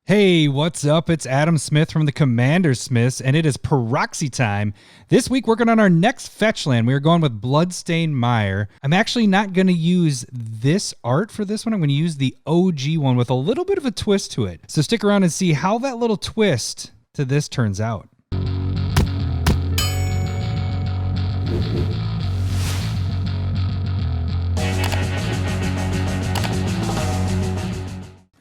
Hey, what's up? It's Adam Smith from the CommanderSmiths, and it is Proxy time. This week, working on our next fetch land. We are going with Bloodstained Mire. I'm actually not going to use this art for this one. I'm going to use the OG one with a little bit of a twist to it. So stick around and see how that little twist to this turns out.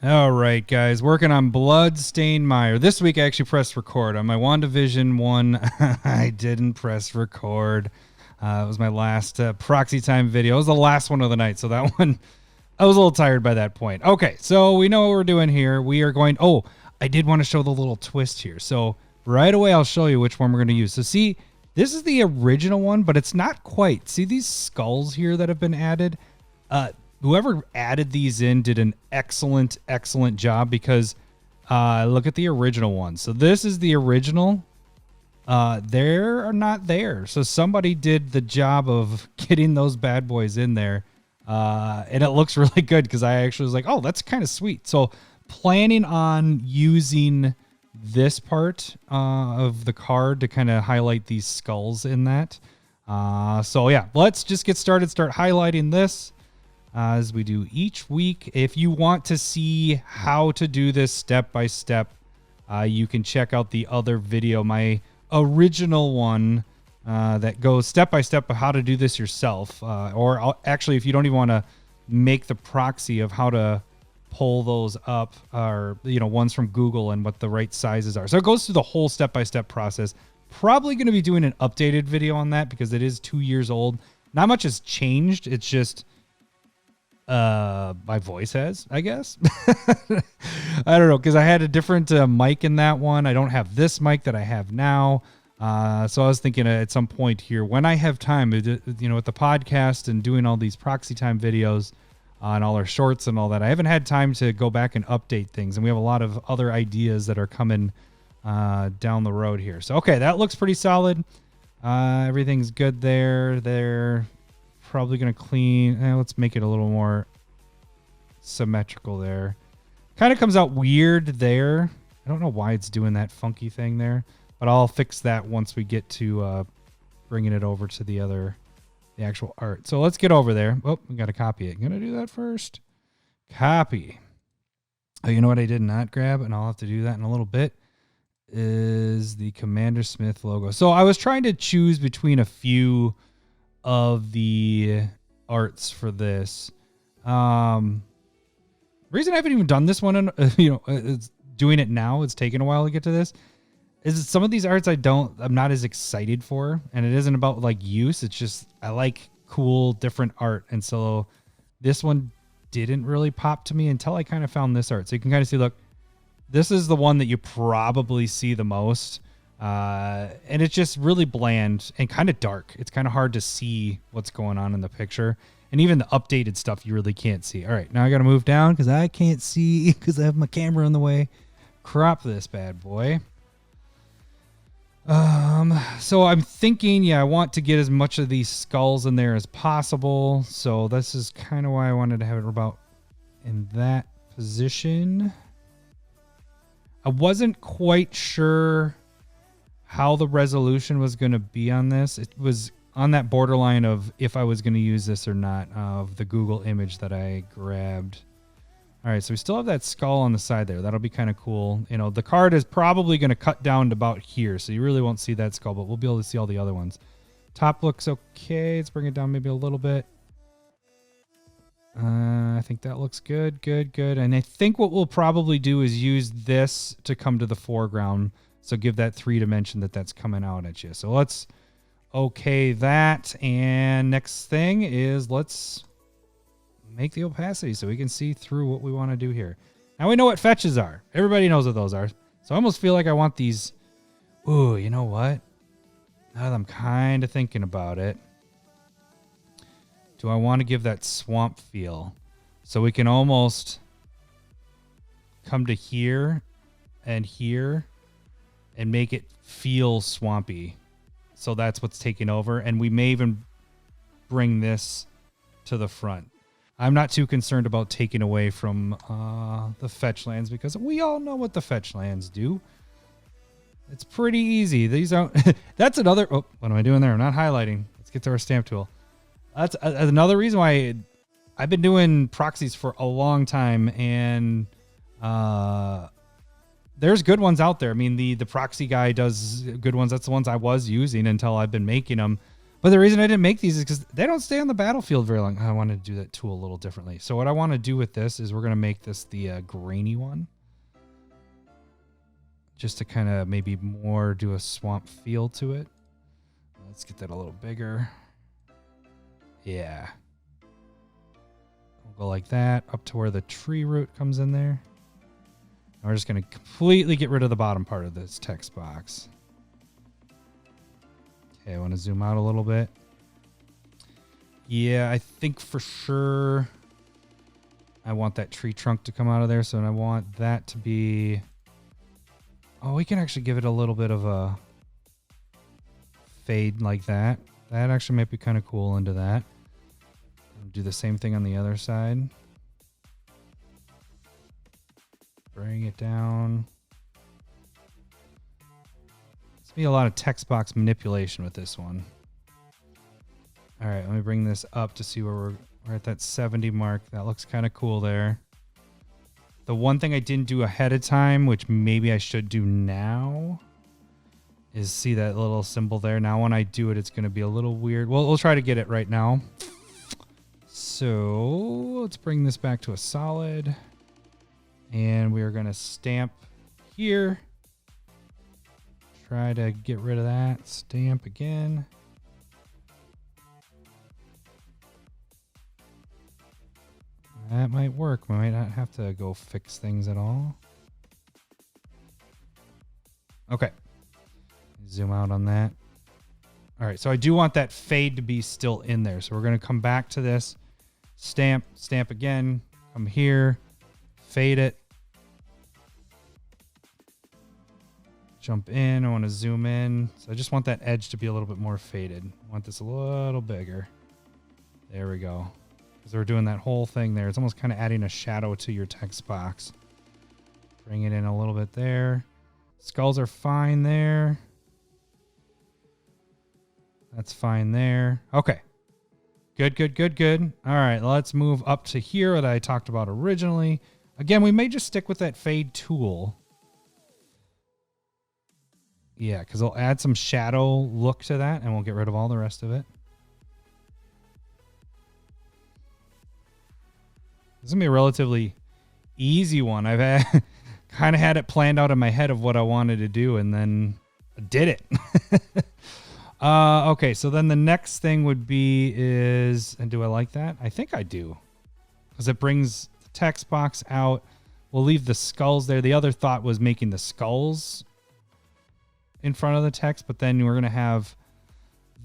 All right, guys, working on Bloodstained Mire. This week I actually pressed record. On my WandaVision one, I didn't press record. It was my last Proxy time video. It was the last one of the night, so that one, I was a little tired by that point. Okay, so we know what we're doing here. We are going, I did want to show the little twist here. So right away, I'll show you which one we're going to use. So see, this is the original one, but it's not quite. See these skulls here that have been added? Whoever added these in did an excellent job because look at the original one. So this is the original. They're not there. So somebody did the job of getting those bad boys in there. And it looks really good because I actually was like, oh, that's kind of sweet. So planning on using this part of the card to kind of highlight these skulls in that. So yeah, let's just get started. Start highlighting this. As we do each week. If you want to see how to do this step by step, you can check out the other video, my original one that goes step by step of how to do this yourself. Or actually, if you don't even want to make the proxy of how to pull those up, or ones from Google and what the right sizes are. So it goes through the whole step by step process. Probably going to be doing an updated video on that because it is 2 years old. Not much has changed. It's just my voice has, I guess. I don't know, because I had a different mic in that one. I don't have this mic that I have now. So I was thinking at some point here, when I have time, with the podcast and doing all these proxy time videos and all our shorts and all that, I haven't had time to go back and update things. And we have a lot of other ideas that are coming down the road here. So, okay, that looks pretty solid. Everything's good there. Probably going to clean. Let's make it a little more symmetrical there. Kind of comes out weird there. I don't know why it's doing that funky thing there, but I'll fix that once we get to bringing it over to the actual art. So let's get over there. Oh, we got to copy it. I'm going to do that first. Copy. Oh, you know what I did not grab, and I'll have to do that in a little bit, is the CommanderSmith logo. So I was trying to choose between a few of the arts for this. Reason I haven't even done this one, and it's doing it now. It's taken a while to get to this. Is that some of these arts I'm not as excited for, and it isn't about like use. It's just I like cool different art, and so this one didn't really pop to me until I kind of found this art. So you can kind of see, look, this is the one that you probably see the most. And it's just really bland and kind of dark. It's kind of hard to see what's going on in the picture. And even the updated stuff you really can't see. All right, now I got to move down because I can't see because I have my camera in the way. Crop this bad boy. So I'm thinking, I want to get as much of these skulls in there as possible. So this is kind of why I wanted to have it about in that position. I wasn't quite sure how the resolution was going to be on this. It was on that borderline of if I was going to use this or not, of the Google image that I grabbed. All right, so we still have that skull on the side there. That'll be kind of cool. The card is probably going to cut down to about here, so you really won't see that skull, but we'll be able to see all the other ones. Top looks okay. Let's bring it down maybe a little bit. I think that looks good. And I think what we'll probably do is use this to come to the foreground. So give that 3 dimension that's coming out at you. So let's okay that. And next thing is let's make the opacity so we can see through what we want to do here. Now we know what fetches are. Everybody knows what those are. So I almost feel like I want these. Ooh, you know what? Now that I'm kind of thinking about it, do I want to give that swamp feel? So we can almost come to here and make it feel swampy. So that's what's taking over. And we may even bring this to the front. I'm not too concerned about taking away from the fetch lands because we all know what the fetch lands do. It's pretty easy. These aren't. That's another. Oh, what am I doing there? I'm not highlighting. Let's get to our stamp tool. That's another reason why I've been doing proxies for a long time, and there's good ones out there. I mean, the proxy guy does good ones. That's the ones I was using until I've been making them. But the reason I didn't make these is because they don't stay on the battlefield very long. I wanted to do that tool a little differently. So what I want to do with this is we're going to make this the grainy one. Just to kind of maybe more do a swamp feel to it. Let's get that a little bigger. Yeah. We'll go like that up to where the tree root comes in there. And we're just going to completely get rid of the bottom part of this text box. Okay, I want to zoom out a little bit. Yeah, I think for sure I want that tree trunk to come out of there. So I want that to be... Oh, we can actually give it a little bit of a fade like that. That actually might be kind of cool into that. Do the same thing on the other side. Bring it down. It's be a lot of text box manipulation with this one. All right, let me bring this up to see where we're at that 70 mark. That looks kind of cool there. The one thing I didn't do ahead of time, which maybe I should do now, is see that little symbol there. Now when I do it, it's going to be a little weird. Well, we'll try to get it right now. So let's bring this back to a solid. And we are going to stamp here. Try to get rid of that. Stamp again. That might work. We might not have to go fix things at all. Okay. Zoom out on that. All right, so I do want that fade to be still in there. So we're going to come back to this. Stamp again. Come here. Fade it. Jump in. I want to zoom in. So I just want that edge to be a little bit more faded. I want this a little bigger. There we go. Because we're doing that whole thing there. It's almost kind of adding a shadow to your text box. Bring it in a little bit there. Skulls are fine there. That's fine there. Okay. Good. All right, let's move up to here that I talked about originally. Again, we may just stick with that fade tool. Yeah, because it'll add some shadow look to that, and we'll get rid of all the rest of it. This is going to be a relatively easy one. I've kind of had it planned out in my head of what I wanted to do, and then did it. Okay, so then the next thing would be is, and do I like that? I think I do. Because it brings the text box out. We'll leave the skulls there. The other thought was making the skulls in front of the text, but then we're going to have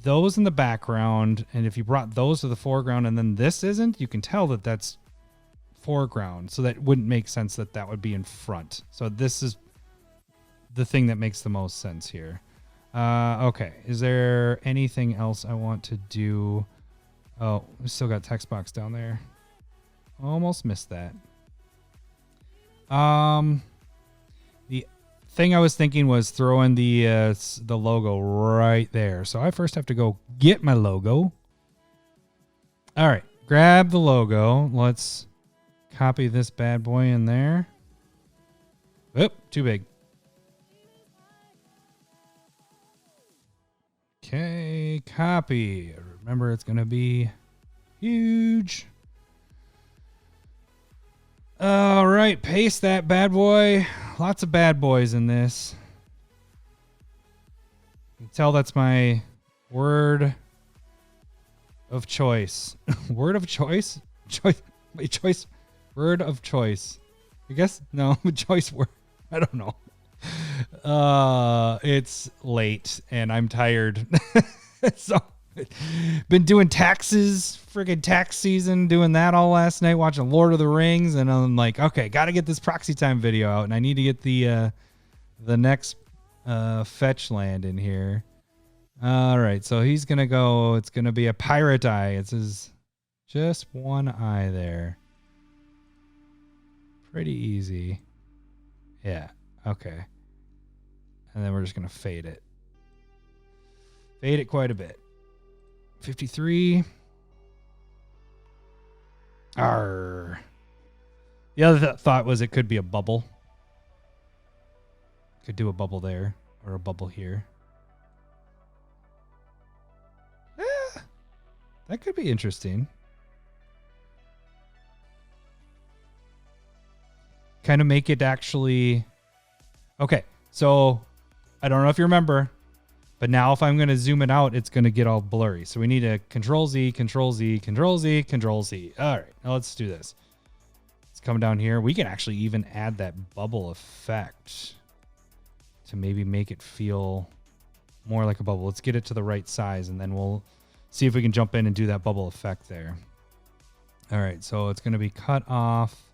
those in the background, and if you brought those to the foreground and then this isn't, you can tell that that's foreground, so that wouldn't make sense that that would be in front. So this is the thing that makes the most sense here. Okay, is there anything else I want to do? Oh, we still got text box down there. Almost missed that. The thing I was thinking was throw in the logo right there. So I first have to go get my logo. All right, grab the logo. Let's copy this bad boy in there. Oop, too big. Okay, copy. Remember, it's going to be huge. All right, paste that bad boy. Lots of bad boys in this. You can tell that's my word of choice. Word of choice? Choice. Word of choice. I guess, no, choice word. I don't know. It's late and I'm tired. So been doing taxes, friggin' tax season, doing that all last night, watching Lord of the Rings, and I'm like, okay, gotta get this proxy time video out, and I need to get the next fetch land in here. All right, so he's gonna go. It's gonna be a pirate eye. It's his Just one eye there. Pretty easy. Yeah, okay. And then we're just going to fade it. Fade it quite a bit. 53. Arr. The other thought was it could be a bubble. Could do a bubble there or a bubble here. Yeah, that could be interesting. Kind of make it actually... Okay, so I don't know if you remember, but now if I'm going to zoom it out, it's going to get all blurry. So we need a Control-Z, Control-Z, Control-Z, Control-Z. All right, now let's do this. Let's come down here. We can actually even add that bubble effect to maybe make it feel more like a bubble. Let's get it to the right size, and then we'll see if we can jump in and do that bubble effect there. All right, so it's going to be cut off.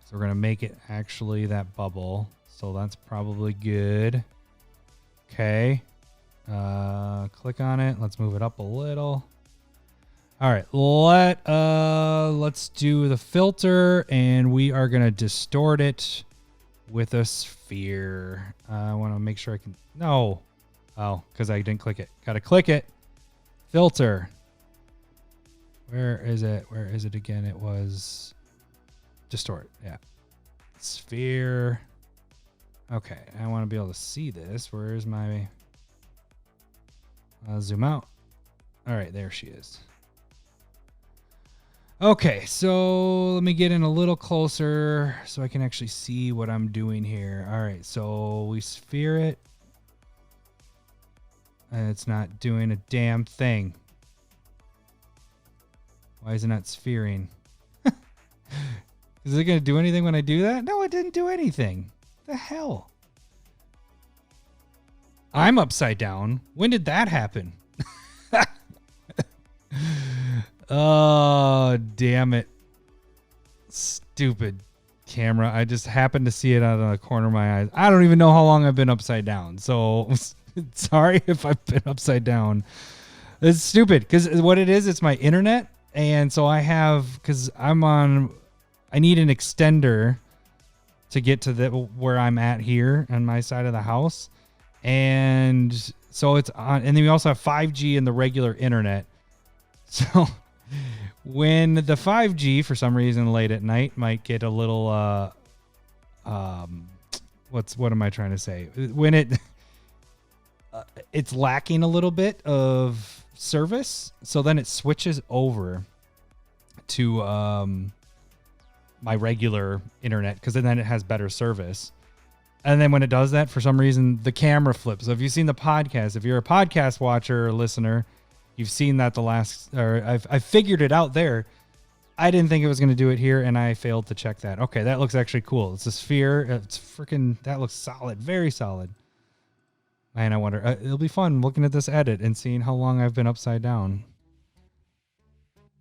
So we're going to make it actually that bubble. So that's probably good. Okay. Click on it. Let's move it up a little. All right. Let's do the filter, and we are going to distort it with a sphere. I want to make sure I can... No. Oh, because I didn't click it. Got to click it. Filter. Where is it? Where is it again? It was... Distort. Yeah. Sphere. Okay. I want to be able to see this. Where's my... zoom out. All right. There she is. Okay. So let me get in a little closer so I can actually see what I'm doing here. All right. So we sphere it. And it's not doing a damn thing. Why is it not sphering? Is it going to do anything when I do that? No, it didn't do anything. The hell? I'm upside down. When did that happen? Oh, damn it. Stupid camera. I just happened to see it out of the corner of my eyes. I don't even know how long I've been upside down. So sorry if I've been upside down. It's stupid because what it is, it's my internet. And so I have, because I need an extender to get to where I'm at here on my side of the house. And so it's on, and then we also have 5G in the regular internet. So when the 5G, for some reason, late at night might get a little, what am I trying to say? When it's lacking a little bit of service. So then it switches over to, my regular internet, because then it has better service. And then when it does that, for some reason, the camera flips. So if you've seen the podcast, if you're a podcast watcher or listener, you've seen that I figured it out there. I didn't think it was going to do it here, and I failed to check that. Okay, that looks actually cool. It's a sphere. It's freaking, that looks solid. Very solid. Man, I wonder, it'll be fun looking at this edit and seeing how long I've been upside down.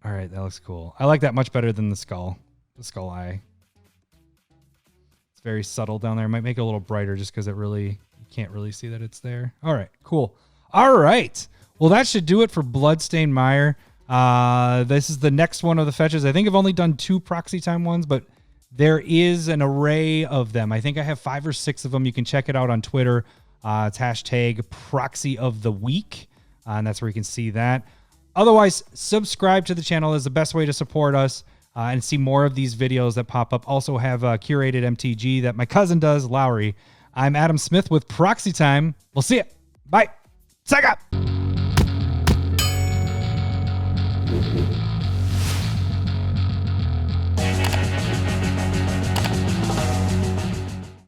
All right, that looks cool. I like that much better than the skull eye. It's very subtle down there. Might make it a little brighter just because you can't really see that it's there. All right, cool. All right. Well, that should do it for Bloodstained Mire. This is the next one of the fetches. I think I've only done 2 proxy time ones, but there is an array of them. I think I have 5 or 6 of them. You can check it out on Twitter. It's hashtag Proxy of the Week, and that's where you can see that. Otherwise, subscribe to the channel is the best way to support us. And see more of these videos that pop up. Also have curated MTG that my cousin does, Lowry. I'm Adam Smith with Proxy Time. We'll see you. Bye. Sega.